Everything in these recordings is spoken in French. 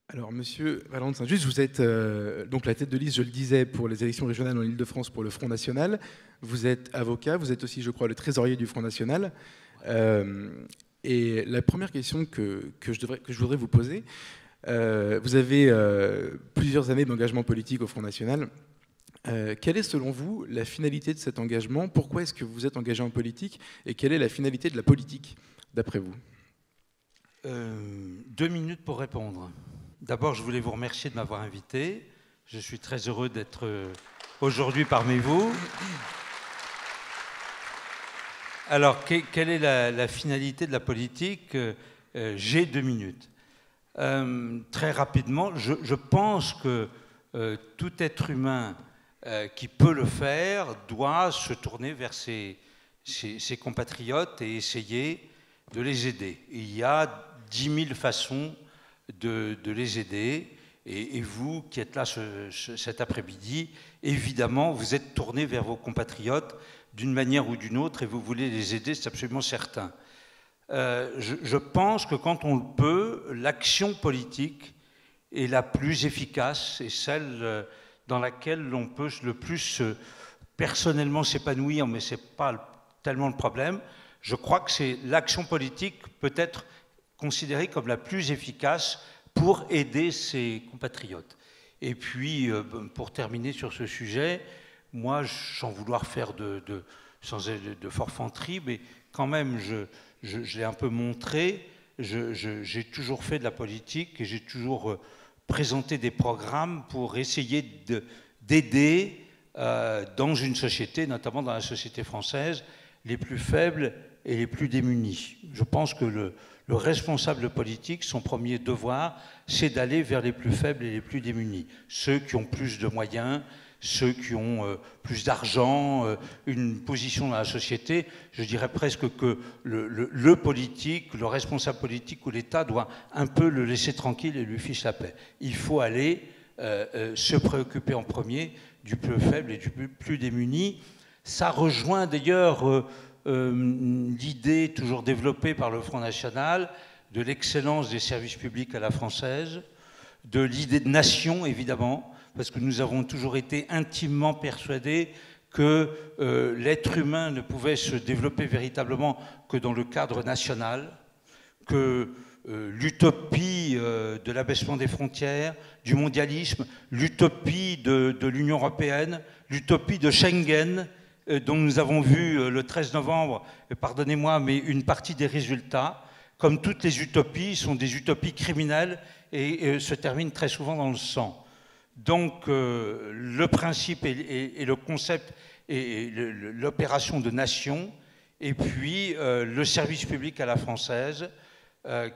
Alors, Monsieur Valland de Saint-Just, vous êtes donc la tête de liste, je le disais, pour les élections régionales en Île-de-France pour le Front National. Vous êtes avocat, vous êtes aussi, je crois, le trésorier du Front National. Et la première question que je voudrais vous poser, vous avez plusieurs années d'engagement politique au Front National. Quelle est, selon vous, la finalité de cet engagement? Pourquoi est-ce que vous êtes engagé en politique? Et quelle est la finalité de la politique, d'après vous? 2 minutes pour répondre. D'abord, je voulais vous remercier de m'avoir invité. Je suis très heureux d'être aujourd'hui parmi vous. Alors, quelle est la finalité de la politique? J'ai 2 minutes. Très rapidement, je pense que tout être humain qui peut le faire doit se tourner vers ses compatriotes et essayer de les aider. Il y a 10 000 façons de les aider. Et vous qui êtes là cet après-midi, évidemment, vous êtes tourné vers vos compatriotes d'une manière ou d'une autre et vous voulez les aider, c'est absolument certain. Je pense que quand on le peut, l'action politique est la plus efficace et celle dans laquelle l'on peut le plus personnellement s'épanouir, mais ce n'est pas tellement le problème. Je crois que l'action politique peut être considérée comme la plus efficace pour aider ses compatriotes. Et puis, pour terminer sur ce sujet, moi, sans vouloir faire de forfanterie, mais quand même, je l'ai un peu montré, j'ai toujours fait de la politique et j'ai toujours présenté des programmes pour essayer d'aider dans une société, notamment dans la société française, les plus faibles et les plus démunis. Je pense que le responsable politique, son premier devoir, c'est d'aller vers les plus faibles et les plus démunis. Ceux qui ont plus de moyens, ceux qui ont plus d'argent, une position dans la société. Je dirais presque que le politique, le responsable politique ou l'État doit un peu le laisser tranquille et lui fiche la paix. Il faut aller se préoccuper en premier du plus faible et du plus démuni. Ça rejoint d'ailleurs l'idée toujours développée par le Front National de l'excellence des services publics à la française, de l'idée de nation évidemment, parce que nous avons toujours été intimement persuadés que l'être humain ne pouvait se développer véritablement que dans le cadre national, que l'utopie de l'abaissement des frontières, du mondialisme, l'utopie de l'Union européenne, l'utopie de Schengen, dont nous avons vu le 13 novembre, pardonnez-moi, mais une partie des résultats, comme toutes les utopies, sont des utopies criminelles et se terminent très souvent dans le sang. Donc le principe et le concept et l'opération de nation, et puis le service public à la française,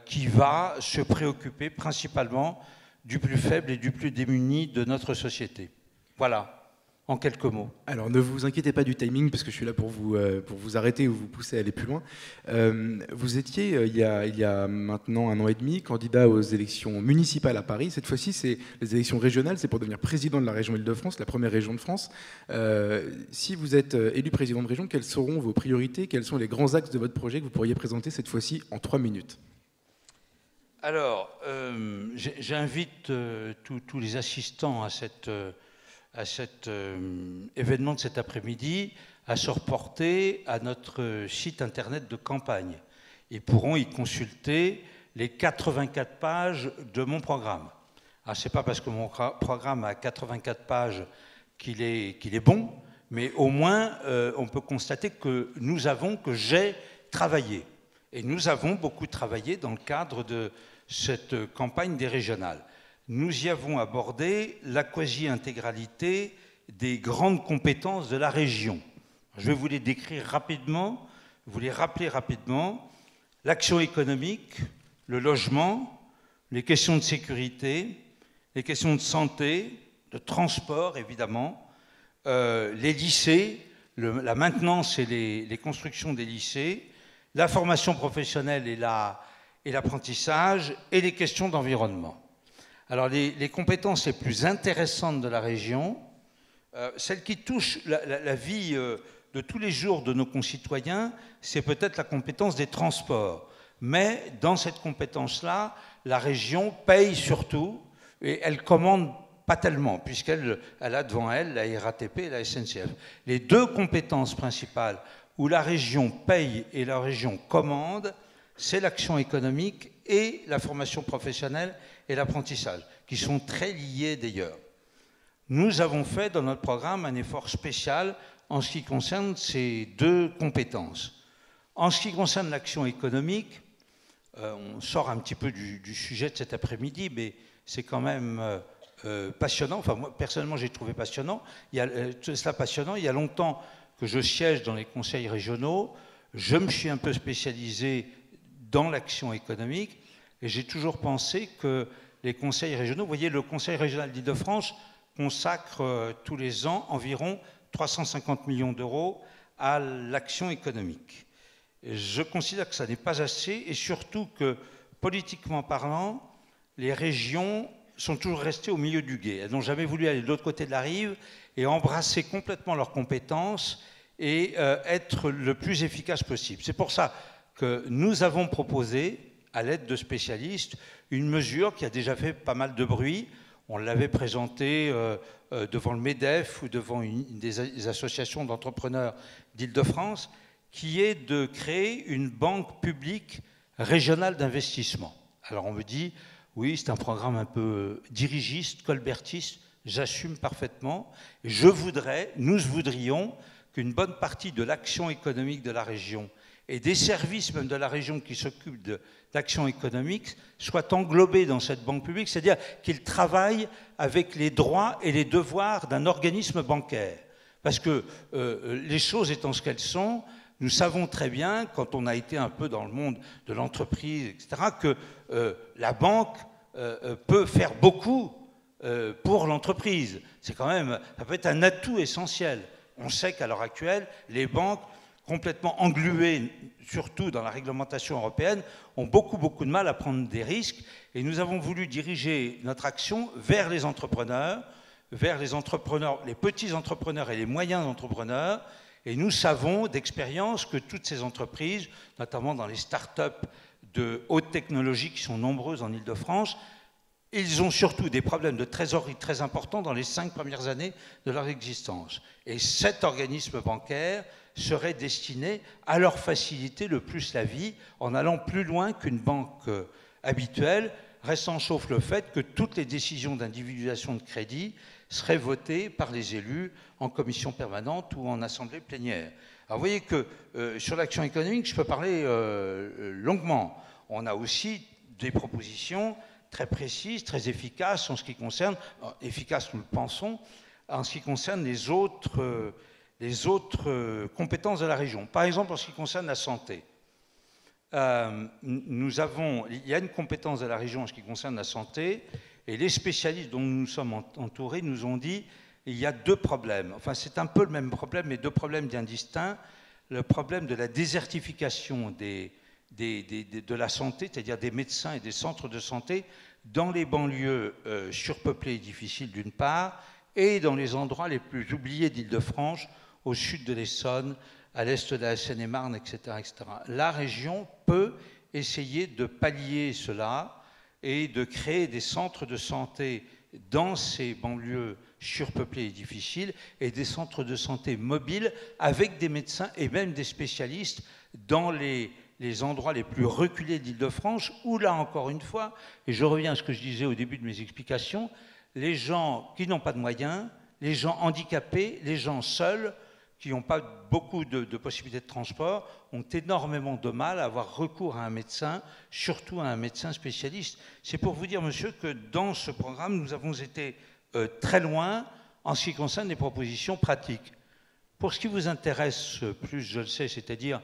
qui va se préoccuper principalement du plus faible et du plus démuni de notre société. Voilà. En quelques mots. Alors, ne vous inquiétez pas du timing, parce que je suis là pour vous arrêter ou vous pousser à aller plus loin. Vous étiez, il y a maintenant 1 an et demi, candidat aux élections municipales à Paris. Cette fois-ci, c'est les élections régionales, c'est pour devenir président de la région Île-de-France, la première région de France. Si vous êtes élu président de région, quelles seront vos priorités? Quels sont les grands axes de votre projet que vous pourriez présenter cette fois-ci en 3 minutes? Alors, j'invite tous les assistants à cet événement de cet après-midi, à se reporter à notre site internet de campagne. Ils pourront y consulter les 84 pages de mon programme. Alors, ce n'est pas parce que mon programme a 84 pages qu'il est bon, mais au moins, on peut constater que j'ai travaillé. Et nous avons beaucoup travaillé dans le cadre de cette campagne des régionales. Nous y avons abordé la quasi-intégralité des grandes compétences de la région. Je vais vous les décrire rapidement, vous les rappeler rapidement. L'action économique, le logement, les questions de sécurité, les questions de santé, de transport évidemment, les lycées, la maintenance et les constructions des lycées, la formation professionnelle et l'apprentissage et les questions d'environnement. Alors, les compétences les plus intéressantes de la région, celles qui touchent la vie de tous les jours de nos concitoyens, c'est peut-être la compétence des transports. Mais dans cette compétence-là, la région paye surtout, et elle commande pas tellement, puisqu'elle a devant elle la RATP et la SNCF. Les deux compétences principales où la région paye et la région commande, c'est l'action économique et la formation professionnelle et l'apprentissage, qui sont très liés d'ailleurs. Nous avons fait dans notre programme un effort spécial en ce qui concerne ces deux compétences. En ce qui concerne l'action économique, on sort un petit peu du sujet de cet après-midi, mais c'est quand même passionnant. Enfin, moi, personnellement, j'ai trouvé passionnant. Cela passionnant. Il y a longtemps que je siège dans les conseils régionaux. Je me suis un peu spécialisé dans l'action économique et j'ai toujours pensé que les conseils régionaux, vous voyez, le conseil régional d'Île-de-France consacre tous les ans environ 350 millions d'euros à l'action économique. Je considère que ça n'est pas assez et surtout que, politiquement parlant, les régions sont toujours restées au milieu du gué. Elles n'ont jamais voulu aller de l'autre côté de la rive et embrasser complètement leurs compétences et être le plus efficace possible. C'est pour ça que nous avons proposé, à l'aide de spécialistes, une mesure qui a déjà fait pas mal de bruit. On l'avait présentée devant le MEDEF ou devant des associations d'entrepreneurs d'Île-de-France, qui est de créer une banque publique régionale d'investissement. Alors on me dit, oui, c'est un programme un peu dirigiste, colbertiste, j'assume parfaitement. Nous voudrions qu'une bonne partie de l'action économique de la région et des services même de la région qui s'occupent d'action économique soient englobés dans cette banque publique, c'est-à-dire qu'ils travaillent avec les droits et les devoirs d'un organisme bancaire. Parce que les choses étant ce qu'elles sont, nous savons très bien, quand on a été un peu dans le monde de l'entreprise, etc., que la banque peut faire beaucoup pour l'entreprise. C'est quand même, ça peut être un atout essentiel. On sait qu'à l'heure actuelle, les banques, complètement engluées, surtout dans la réglementation européenne, ont beaucoup de mal à prendre des risques. Et nous avons voulu diriger notre action vers les entrepreneurs, les petits entrepreneurs et les moyens entrepreneurs. Et nous savons d'expérience que toutes ces entreprises, notamment dans les start-up de haute technologie qui sont nombreuses en Île-de-France, ils ont surtout des problèmes de trésorerie très importants dans les 5 premières années de leur existence. Et cet organisme bancaire serait destiné à leur faciliter le plus la vie en allant plus loin qu'une banque habituelle, restant sauf le fait que toutes les décisions d'individualisation de crédit seraient votées par les élus en commission permanente ou en assemblée plénière. Alors vous voyez que sur l'action économique, je peux parler longuement. On a aussi des propositions très précises, très efficaces en ce qui concerne, efficaces nous le pensons, en ce qui concerne les autres compétences de la région. Par exemple, en ce qui concerne la santé. Il y a une compétence de la région en ce qui concerne la santé, et les spécialistes dont nous nous sommes entourés nous ont dit il y a deux problèmes. Enfin, c'est un peu le même problème, mais deux problèmes bien distincts. Le problème de la désertification de la santé, c'est-à-dire des médecins et des centres de santé dans les banlieues surpeuplées et difficiles d'une part, et dans les endroits les plus oubliés d'Île-de-France, au sud de l'Essonne, à l'est de la Seine-et-Marne, etc., etc. La région peut essayer de pallier cela et de créer des centres de santé dans ces banlieues surpeuplées et difficiles et des centres de santé mobiles avec des médecins et même des spécialistes dans les endroits les plus reculés d'Île-de-France où, là encore une fois, et je reviens à ce que je disais au début de mes explications, les gens qui n'ont pas de moyens, les gens handicapés, les gens seuls, qui n'ont pas beaucoup de possibilités de transport, ont énormément de mal à avoir recours à un médecin, surtout à un médecin spécialiste. C'est pour vous dire, monsieur, que dans ce programme, nous avons été très loin en ce qui concerne les propositions pratiques. Pour ce qui vous intéresse plus, je le sais, c'est-à-dire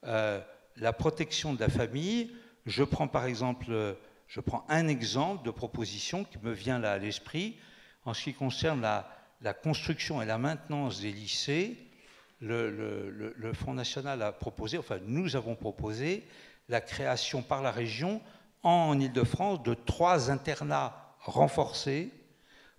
la protection de la famille, je prends par exemple, un exemple de proposition qui me vient là à l'esprit. En ce qui concerne la construction et la maintenance des lycées, le Front National a proposé, enfin nous avons proposé, la création par la région en Île-de-France de 3 internats renforcés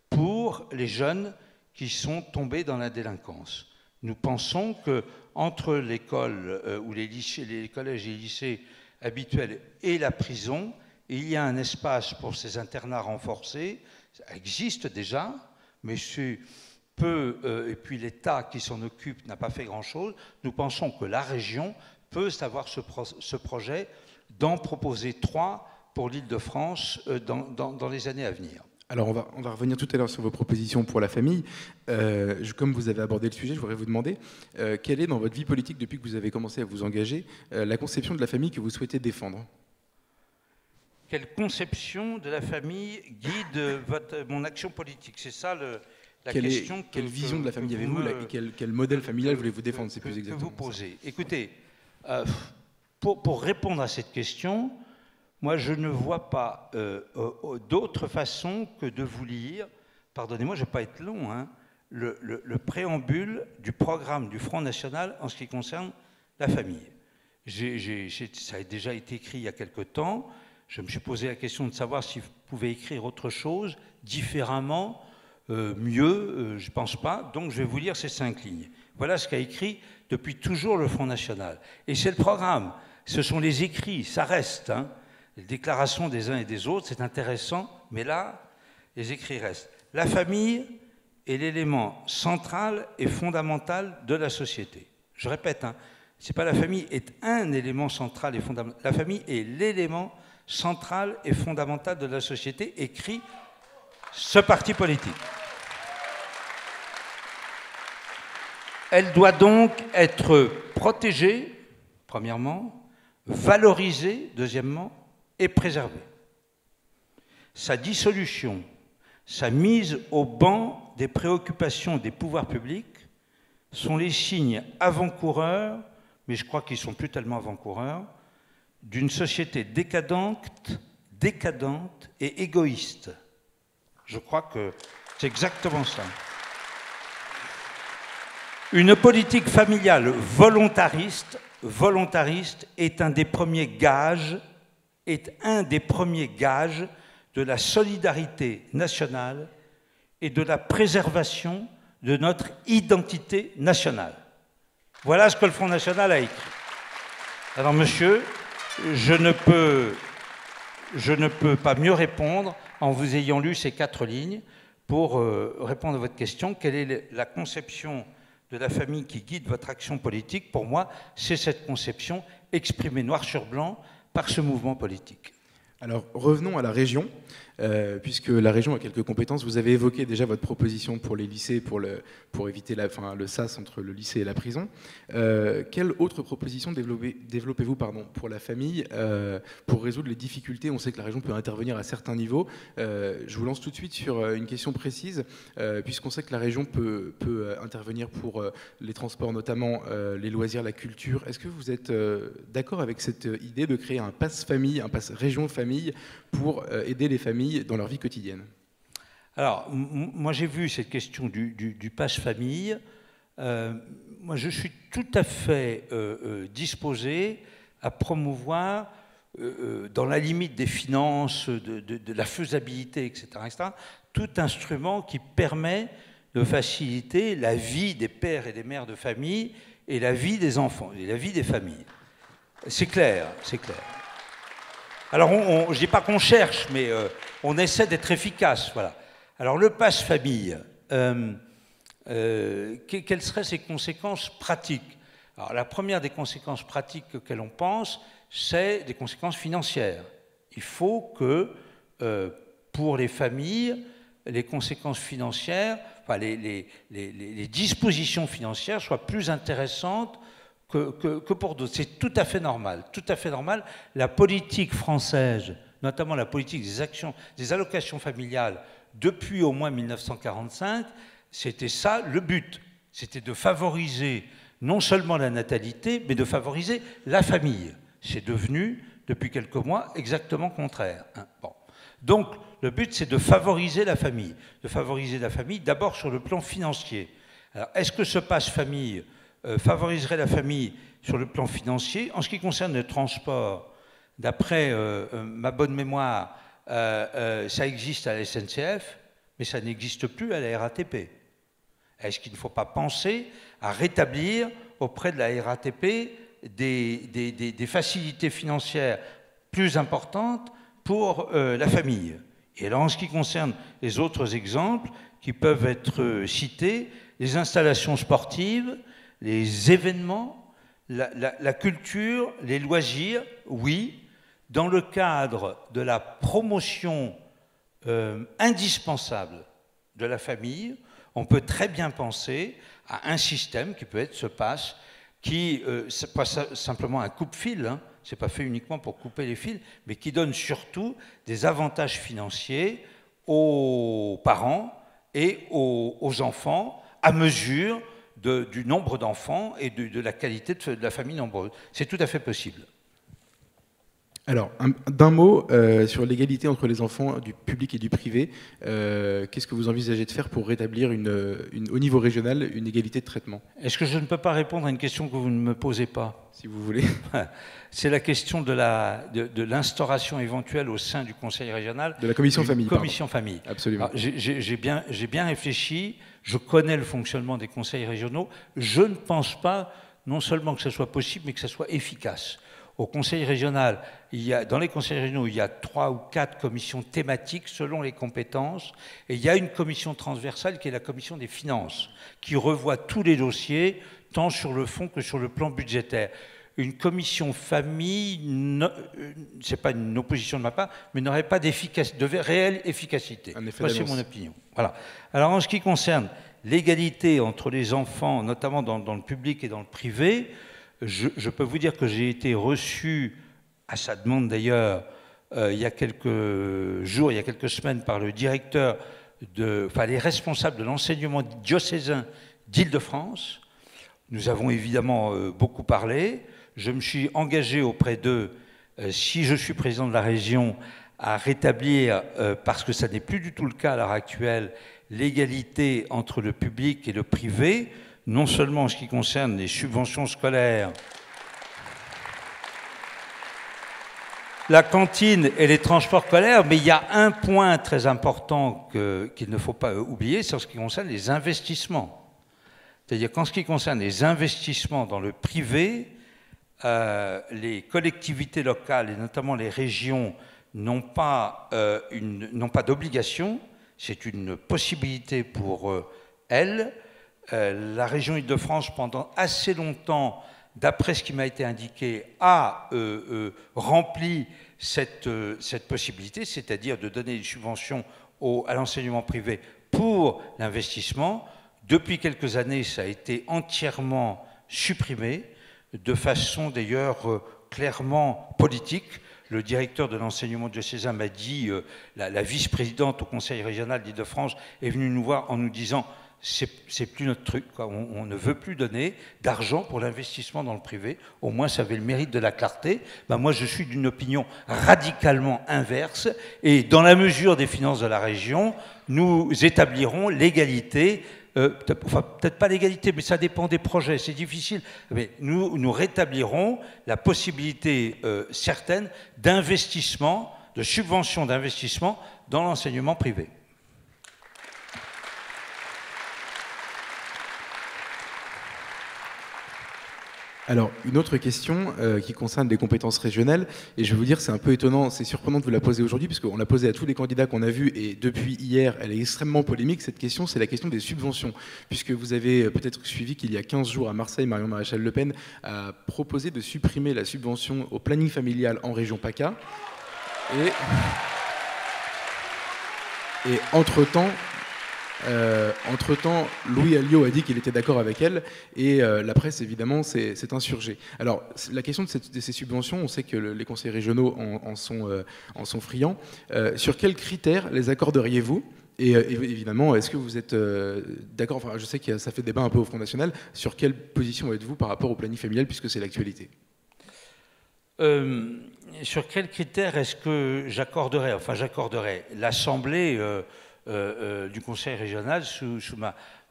pour les jeunes qui sont tombés dans la délinquance. Nous pensons qu'entre l'école ou les collèges et les lycées habituels et la prison, il y a un espace pour ces internats renforcés, ça existe déjà, mais c'est peu, et puis l'État qui s'en occupe n'a pas fait grand-chose. Nous pensons que la région peut avoir ce projet d'en proposer 3 pour l'Île-de-France dans les années à venir. Alors on va revenir tout à l'heure sur vos propositions pour la famille. Comme vous avez abordé le sujet, je voudrais vous demander quelle est dans votre vie politique, depuis que vous avez commencé à vous engager, la conception de la famille que vous souhaitez défendre? Quelle conception de la famille guide mon action politique? C'est ça la question. Quelle vision de la famille avez-vous? Quel modèle familial voulez-vous défendre? C'est plus exactement que vous posez. Écoutez, pour répondre à cette question, moi je ne vois pas d'autre façon que de vous lire, pardonnez-moi, je ne vais pas être long, hein, le préambule du programme du Front National en ce qui concerne la famille. Ça a déjà été écrit il y a quelque temps. Je me suis posé la question de savoir si vous pouvez écrire autre chose, différemment, mieux, je ne pense pas. Donc je vais vous lire ces 5 lignes. Voilà ce qu'a écrit depuis toujours le Front National. Et c'est le programme, ce sont les écrits, ça reste. Hein. Les déclarations des uns et des autres, c'est intéressant, mais là, les écrits restent. La famille est l'élément central et fondamental de la société. Je répète, hein, c'est pas la famille est un élément central et fondamental. La famille est l'élément central et fondamental de la société, écrit ce parti politique. Elle doit donc être protégée, premièrement, valorisée, deuxièmement, et préservée. Sa dissolution, sa mise au banc des préoccupations des pouvoirs publics sont les signes avant-coureurs, mais je crois qu'ils ne sont plus tellement avant-coureurs, d'une société décadente et égoïste. Je crois que c'est exactement ça. Une politique familiale volontariste est un des premiers gages de la solidarité nationale et de la préservation de notre identité nationale. Voilà ce que le Front National a écrit. Alors, monsieur, je ne peux pas mieux répondre en vous ayant lu ces 4 lignes pour répondre à votre question. Quelle est la conception de la famille qui guide votre action politique? Pour moi, c'est cette conception exprimée noir sur blanc par ce mouvement politique. Alors revenons à la région, puisque la région a quelques compétences. Vous avez évoqué déjà votre proposition pour les lycées, pour éviter le sas entre le lycée et la prison. Quelle autre proposition développez-vous pour la famille, pour résoudre les difficultés? On sait que la région peut intervenir à certains niveaux. Je vous lance tout de suite sur une question précise, puisqu'on sait que la région peut intervenir pour les transports, notamment les loisirs, la culture. Est-ce que vous êtes d'accord avec cette idée de créer un pass famille, un pass région famille, pour aider les familles dans leur vie quotidienne? Alors, moi j'ai vu cette question du pass famille. Moi je suis tout à fait disposé à promouvoir, dans la limite des finances, de la faisabilité, etc., tout instrument qui permet de faciliter la vie des pères et des mères de famille et la vie des enfants, et la vie des familles. C'est clair, c'est clair. Alors, je ne dis pas qu'on cherche, mais on essaie d'être efficace. Voilà. Alors, le pass famille, quelles seraient ses conséquences pratiques? Alors, la première des conséquences pratiques auxquelles on pense, c'est des conséquences financières. Il faut que, pour les familles, les conséquences financières, enfin, les dispositions financières soient plus intéressantes que pour d'autres. C'est tout à fait normal, tout à fait normal. La politique française, notamment la politique des allocations familiales, depuis au moins 1945, c'était ça le but. C'était de favoriser non seulement la natalité, mais de favoriser la famille. C'est devenu, depuis quelques mois, exactement contraire. Bon. Donc, le but, c'est de favoriser la famille. De favoriser la famille, d'abord sur le plan financier. Alors, est-ce que ce passe famille favoriserait la famille sur le plan financier? En ce qui concerne le transport, d'après ma bonne mémoire, ça existe à la SNCF, mais ça n'existe plus à la RATP. Est-ce qu'il ne faut pas penser à rétablir auprès de la RATP des facilités financières plus importantes pour la famille. Et alors, en ce qui concerne les autres exemples qui peuvent être cités, les installations sportives, les événements, la culture, les loisirs, oui, dans le cadre de la promotion indispensable de la famille, on peut très bien penser à un système qui peut être ce pass, qui c'est pas simplement un coupe-fil, hein, c'est pas fait uniquement pour couper les fils, mais qui donne surtout des avantages financiers aux parents et aux enfants à mesure du nombre d'enfants et de la qualité de la famille nombreuse. C'est tout à fait possible. Alors, d'un mot sur l'égalité entre les enfants du public et du privé, qu'est-ce que vous envisagez de faire pour rétablir au niveau régional une égalité de traitement? Est-ce que je ne peux pas répondre à une question que vous ne me posez pas? Si vous voulez. C'est la question de l'instauration éventuelle au sein du Conseil régional. De la commission famille. Commission famille. Absolument. J'ai bien réfléchi, je connais le fonctionnement des conseils régionaux, je ne pense pas non seulement que ce soit possible, mais que ce soit efficace. Au Conseil régional, dans les conseils régionaux, il y a 3 ou 4 commissions thématiques selon les compétences, et il y a une commission transversale qui est la commission des finances, qui revoit tous les dossiers, tant sur le fond que sur le plan budgétaire. Une commission famille, ce n'est pas une opposition de ma part, mais n'aurait pas de réelle efficacité. C'est mon opinion. Voilà. Alors en ce qui concerne l'égalité entre les enfants, notamment dans le public et dans le privé, je peux vous dire que j'ai été reçu, à sa demande d'ailleurs, il y a quelques jours, il y a quelques semaines, par le directeur, les responsables de l'enseignement diocésain d'Île-de-France. Nous avons évidemment beaucoup parlé. Je me suis engagé auprès d'eux, si je suis président de la région, à rétablir, parce que ça n'est plus du tout le cas à l'heure actuelle, l'égalité entre le public et le privé, non seulement en ce qui concerne les subventions scolaires, la cantine et les transports scolaires, mais il y a un point très important qu'il ne faut pas oublier, c'est en ce qui concerne les investissements. C'est-à-dire qu'en ce qui concerne les investissements dans le privé, les collectivités locales et notamment les régions n'ont pas d'obligation, c'est une possibilité pour elles. La région Île-de-France, pendant assez longtemps, d'après ce qui m'a été indiqué, a rempli cette possibilité, c'est-à-dire de donner des subventions à l'enseignement privé pour l'investissement. Depuis quelques années, ça a été entièrement supprimé, de façon d'ailleurs clairement politique. Le directeur de l'enseignement diocésain m'a dit, la vice-présidente au Conseil régional d'Île-de-France est venue nous voir en nous disant « c'est plus notre truc, quoi. On ne veut plus donner d'argent pour l'investissement dans le privé, au moins ça avait le mérite de la clarté ». Ben, moi je suis d'une opinion radicalement inverse, et dans la mesure des finances de la région, nous établirons l'égalité. Peut-être pas l'égalité, mais ça dépend des projets, c'est difficile. Mais nous rétablirons la possibilité certaine d'investissement, de subvention d'investissement dans l'enseignement privé. Alors, une autre question qui concerne les compétences régionales, et je vais vous dire, c'est un peu étonnant, c'est surprenant de vous la poser aujourd'hui, puisqu'on l'a posée à tous les candidats qu'on a vus, et depuis hier, elle est extrêmement polémique, cette question, c'est la question des subventions, puisque vous avez peut-être suivi qu'il y a 15 jours à Marseille, Marion Maréchal Le Pen a proposé de supprimer la subvention au planning familial en région PACA, et entre-temps, Louis Alliot a dit qu'il était d'accord avec elle, et la presse, évidemment, s'est insurgée. Alors, la question de ces subventions, on sait que les conseils régionaux en sont friands. Sur quels critères les accorderiez-vous ? Et évidemment, est-ce que vous êtes d'accord, enfin, je sais que ça fait débat un peu au Front National, sur quelle position êtes-vous par rapport au planning familial, puisque c'est l'actualité ? Sur quels critères est-ce que j'accorderais ? Enfin, j'accorderais l'Assemblée... du Conseil régional sous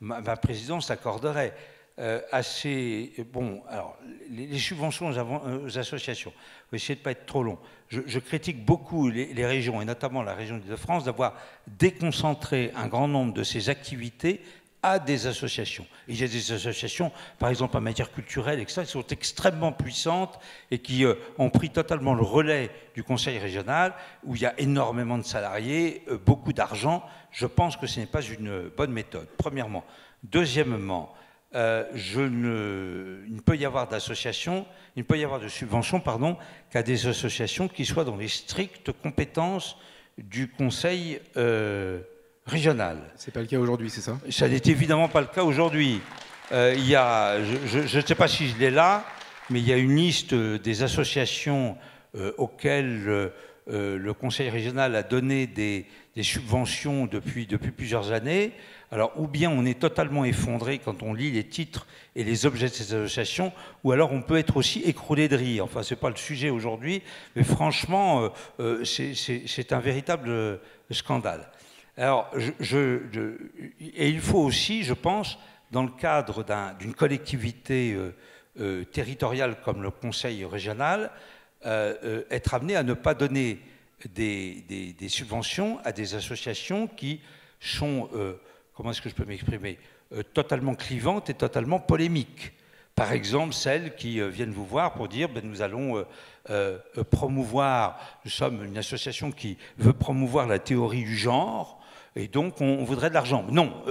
ma présidence accorderait assez bon. Alors les subventions aux associations, je vais essayer de ne pas être trop long. Je critique beaucoup les régions et notamment la région d'Île-de-France d'avoir déconcentré un grand nombre de ces activités à des associations. Il y a des associations, par exemple en matière culturelle, etc., qui sont extrêmement puissantes et qui ont pris totalement le relais du conseil régional, où il y a énormément de salariés, beaucoup d'argent. Je pense que ce n'est pas une bonne méthode, premièrement. Deuxièmement, il ne peut y avoir d'association, il ne peut y avoir de subvention, pardon, qu'à des associations qui soient dans les strictes compétences du conseil régional. C'est pas le cas aujourd'hui, c'est ça? Ça n'est évidemment pas le cas aujourd'hui. Il y a, je ne sais pas si je l'ai là, mais il y a une liste des associations auxquelles le conseil régional a donné des subventions depuis plusieurs années. Alors, ou bien on est totalement effondré quand on lit les titres et les objets de ces associations, ou alors on peut être aussi écroulé de rire. Enfin, ce n'est pas le sujet aujourd'hui, mais franchement, c'est un véritable scandale. Alors, et il faut aussi, je pense, dans le cadre d'une collectivité territoriale comme le conseil régional, être amené à ne pas donner des subventions à des associations qui sont, comment est-ce que je peux m'exprimer, totalement clivantes et totalement polémiques. Par exemple, celles qui viennent vous voir pour dire ben, nous allons promouvoir, nous sommes une association qui veut promouvoir la théorie du genre, et donc on voudrait de l'argent. Non,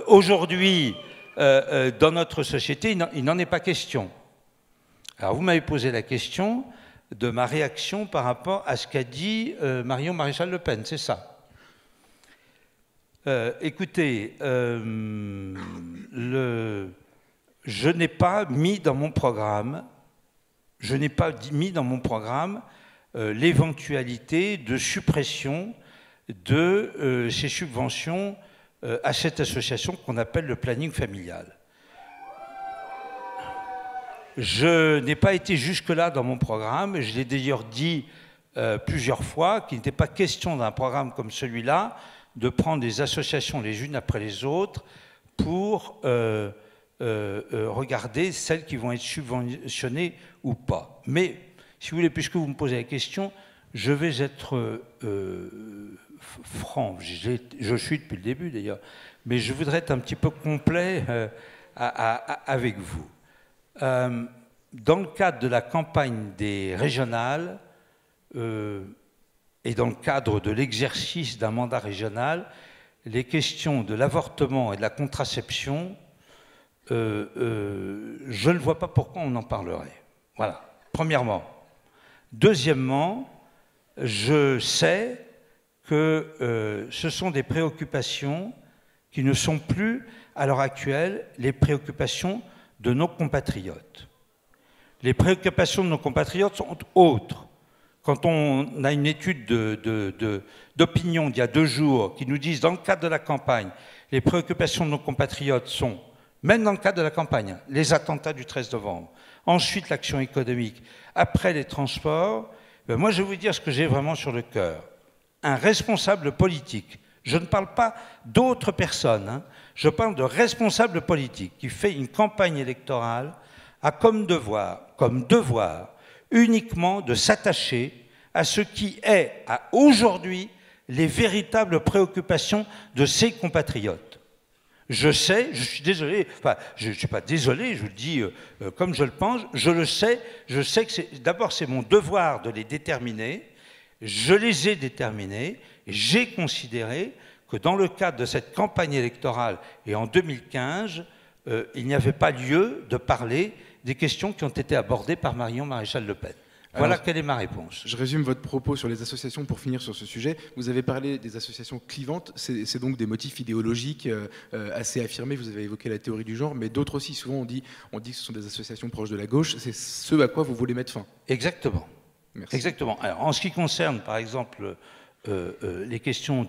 aujourd'hui, dans notre société, il n'en est pas question. Alors vous m'avez posé la question de ma réaction par rapport à ce qu'a dit Marion Maréchal Le Pen, c'est ça. Écoutez, je n'ai pas mis dans mon programme, l'éventualité de suppression de ces subventions à cette association qu'on appelle le planning familial. Je n'ai pas été jusque-là dans mon programme, et je l'ai d'ailleurs dit plusieurs fois, qu'il n'était pas question d'un programme comme celui-là de prendre des associations les unes après les autres pour regarder celles qui vont être subventionnées ou pas. Mais, si vous voulez, puisque vous me posez la question, je vais être franc, je suis depuis le début d'ailleurs, mais je voudrais être un petit peu complet avec vous. Dans le cadre de la campagne des régionales et dans le cadre de l'exercice d'un mandat régional, les questions de l'avortement et de la contraception, je ne vois pas pourquoi on en parlerait. Voilà, premièrement. Deuxièmement, je sais que ce sont des préoccupations qui ne sont plus, à l'heure actuelle, les préoccupations de nos compatriotes. Les préoccupations de nos compatriotes sont autres. Quand on a une étude d'opinion d'il y a 2 jours qui nous disent, dans le cadre de la campagne, les préoccupations de nos compatriotes sont, même dans le cadre de la campagne, les attentats du 13 novembre, ensuite l'action économique, après les transports, ben moi je vais vous dire ce que j'ai vraiment sur le cœur. Un responsable politique, je ne parle pas d'autres personnes, hein, je parle de responsable politique qui fait une campagne électorale a comme devoir uniquement de s'attacher à ce qui est, à aujourd'hui, les véritables préoccupations de ses compatriotes. Je sais, je suis désolé, enfin, je ne suis pas désolé, je le dis comme je le pense, je le sais, je sais que d'abord c'est mon devoir de les déterminer, je les ai déterminés, et j'ai considéré que dans le cadre de cette campagne électorale et en 2015, il n'y avait pas lieu de parler des questions qui ont été abordées par Marion Maréchal Le Pen. Voilà quelle est ma réponse. Je résume votre propos sur les associations pour finir sur ce sujet. Vous avez parlé des associations clivantes, c'est donc des motifs idéologiques assez affirmés. Vous avez évoqué la théorie du genre, mais d'autres aussi. Souvent on dit que ce sont des associations proches de la gauche. C'est ce à quoi vous voulez mettre fin. Exactement. Merci. Exactement. Alors, en ce qui concerne, par exemple, les questions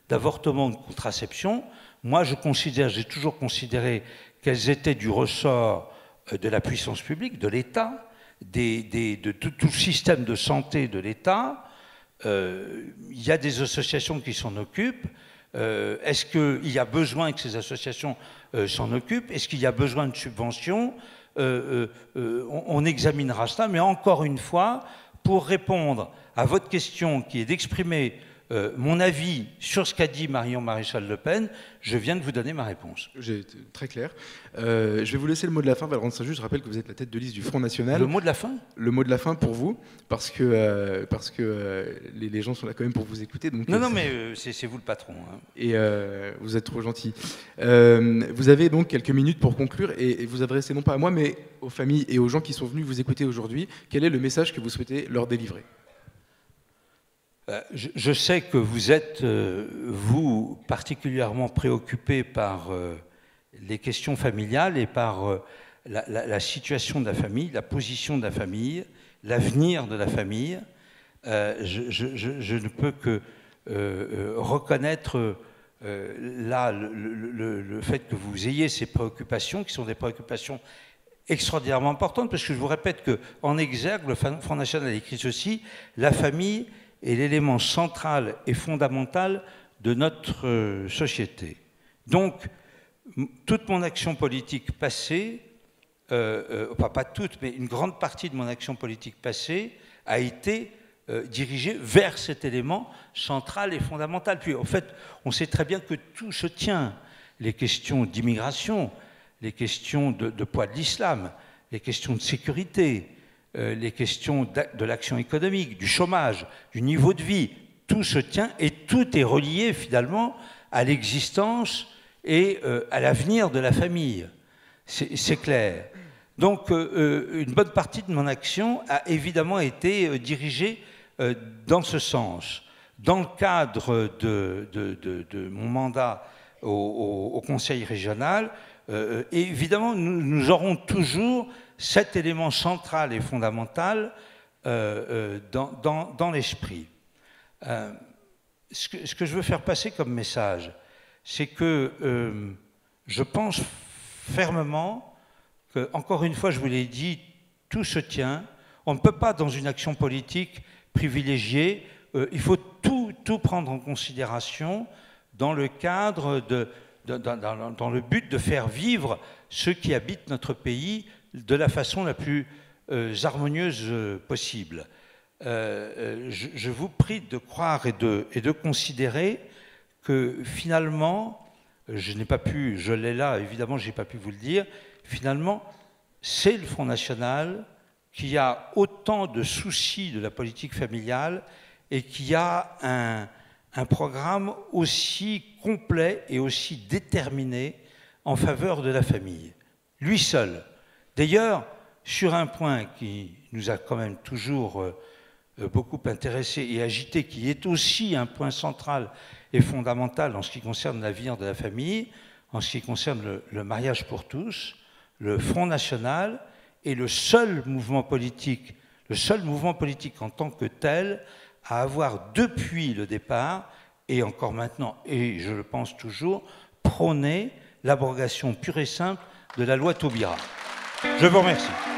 d'avortement, de contraception, moi j'ai toujours considéré qu'elles étaient du ressort de la puissance publique, de l'État, de tout le système de santé de l'État. Il y a des associations qui s'en occupent. Est-ce qu'il y a besoin que ces associations s'en occupent? Est-ce qu'il y a besoin de subventions? On examinera cela, mais encore une fois, pour répondre à votre question qui est d'exprimer mon avis sur ce qu'a dit Marion Maréchal Le Pen, je viens de vous donner ma réponse. J'ai été très clair. Je vais vous laisser le mot de la fin, Valorant Saint-Just. Je rappelle que vous êtes la tête de liste du Front National. Le mot de la fin ? Le mot de la fin pour vous, parce que les gens sont là quand même pour vous écouter. Donc, non, mais c'est vous le patron. Hein. Et vous êtes trop gentil. Vous avez donc quelques minutes pour conclure et vous adressez non pas à moi, mais aux familles et aux gens qui sont venus vous écouter aujourd'hui. Quel est le message que vous souhaitez leur délivrer ? Je sais que vous êtes, vous, particulièrement préoccupé par les questions familiales et par la situation de la famille, la position de la famille, l'avenir de la famille. Je ne peux que reconnaître là le fait que vous ayez ces préoccupations, qui sont des préoccupations extraordinairement importantes, parce que je vous répète qu'en exergue, le Front National a écrit ceci, la famille est l'élément central et fondamental de notre société. Donc, toute mon action politique passée, pas toute, mais une grande partie de mon action politique passée a été dirigée vers cet élément central et fondamental. Puis, en fait, on sait très bien que tout se tient. Les questions d'immigration, les questions de poids de l'islam, les questions de sécurité, les questions de l'action économique, du chômage, du niveau de vie, tout se tient et tout est relié finalement à l'existence et à l'avenir de la famille. C'est clair. Donc une bonne partie de mon action a évidemment été dirigée dans ce sens. Dans le cadre de mon mandat au Conseil régional, évidemment nous aurons toujours cet élément central et fondamental dans l'esprit. Ce que je veux faire passer comme message, c'est que je pense fermement que, encore une fois, je vous l'ai dit, tout se tient. On ne peut pas, dans une action politique, privilégier. Il faut tout prendre en considération dans le cadre dans le but de faire vivre ceux qui habitent notre pays de la façon la plus harmonieuse possible. Je vous prie de croire et de considérer que finalement, je l'ai là, évidemment, je n'ai pas pu vous le dire, finalement, c'est le Front National qui a autant de soucis de la politique familiale et qui a un programme aussi complet et aussi déterminé en faveur de la famille. Lui seul. D'ailleurs, sur un point qui nous a quand même toujours beaucoup intéressé et agité, qui est aussi un point central et fondamental en ce qui concerne l'avenir de la famille, en ce qui concerne le mariage pour tous, le Front National est le seul mouvement politique en tant que tel à avoir, depuis le départ, et encore maintenant, et je le pense toujours, prôné l'abrogation pure et simple de la loi Taubira. Je vous remercie.